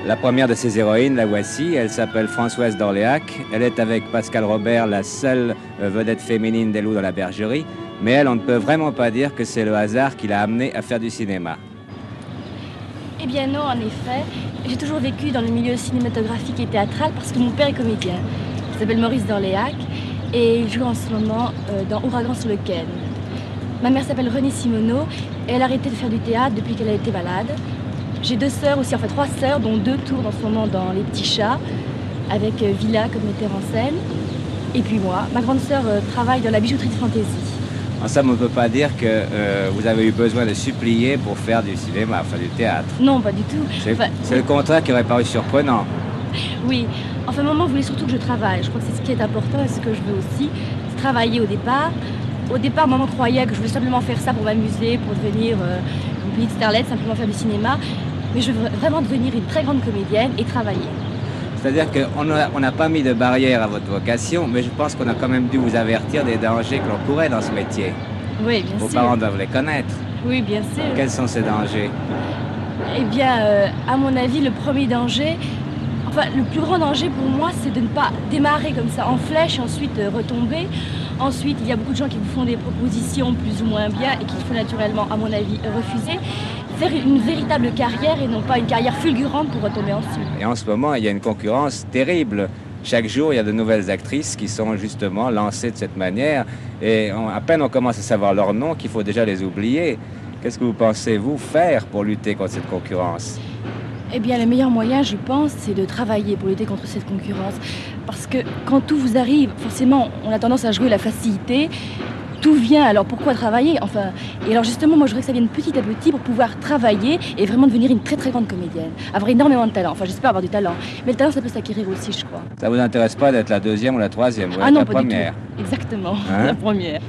La première de ces héroïnes, la voici, elle s'appelle Françoise d'Orléac. Elle est avec Pascal Robert la seule vedette féminine des Loups dans la Bergerie. Mais elle, on ne peut vraiment pas dire que c'est le hasard qui l'a amenée à faire du cinéma. Eh bien non, en effet. J'ai toujours vécu dans le milieu cinématographique et théâtral parce que mon père est comédien. Il s'appelle Maurice d'Orléac et il joue en ce moment dans Ouragan sur le Ken. Ma mère s'appelle Renée Simoneau et elle a arrêté de faire du théâtre depuis qu'elle a été malade. J'ai 2 sœurs aussi, enfin 3 sœurs, dont 2 tournent en ce moment dans Les Petits Chats, avec Villa comme metteur en scène. Et puis moi, ma grande sœur travaille dans la bijouterie de fantaisie. En somme, on ne peut pas dire que vous avez eu besoin de supplier pour faire du cinéma, enfin du théâtre. Non, pas du tout. C'est le contraire qui aurait paru surprenant. Oui, enfin maman voulait surtout que je travaille. Je crois que c'est ce qui est important et ce que je veux aussi, c'est travailler au départ. Au départ, maman croyait que je voulais simplement faire ça pour m'amuser, pour devenir une petite starlette, simplement faire du cinéma. Mais je veux vraiment devenir une très grande comédienne et travailler. C'est-à-dire qu'on n'a pas mis de barrière à votre vocation, mais je pense qu'on a quand même dû vous avertir des dangers que l'on courait dans ce métier. Oui, bien sûr. Vos parents doivent les connaître. Oui, bien sûr. Quels sont ces dangers? Eh bien, à mon avis, le premier danger, enfin, le plus grand danger pour moi, c'est de ne pas démarrer comme ça en flèche et ensuite retomber. Ensuite, il y a beaucoup de gens qui vous font des propositions plus ou moins bien et qu'il faut naturellement, à mon avis, refuser. Faire une véritable carrière et non pas une carrière fulgurante pour retomber ensuite. Et en ce moment, il y a une concurrence terrible. Chaque jour, il y a de nouvelles actrices qui sont justement lancées de cette manière. Et à peine on commence à savoir leur nom qu'il faut déjà les oublier. Qu'est-ce que vous pensez, vous, faire pour lutter contre cette concurrence? Eh bien, le meilleur moyen, je pense, c'est de travailler pour lutter contre cette concurrence. Parce que quand tout vous arrive, forcément, on a tendance à jouer la facilité. Tout vient, alors pourquoi travailler? Enfin, et alors justement, moi je voudrais que ça vienne petit à petit pour pouvoir travailler et vraiment devenir une très très grande comédienne. Avoir énormément de talent, enfin j'espère avoir du talent. Mais le talent ça peut s'acquérir aussi, je crois. Ça vous intéresse pas d'être la 2e ou la 3e, vous Ah êtes non, la pas première. du tout. Exactement, Hein? la première.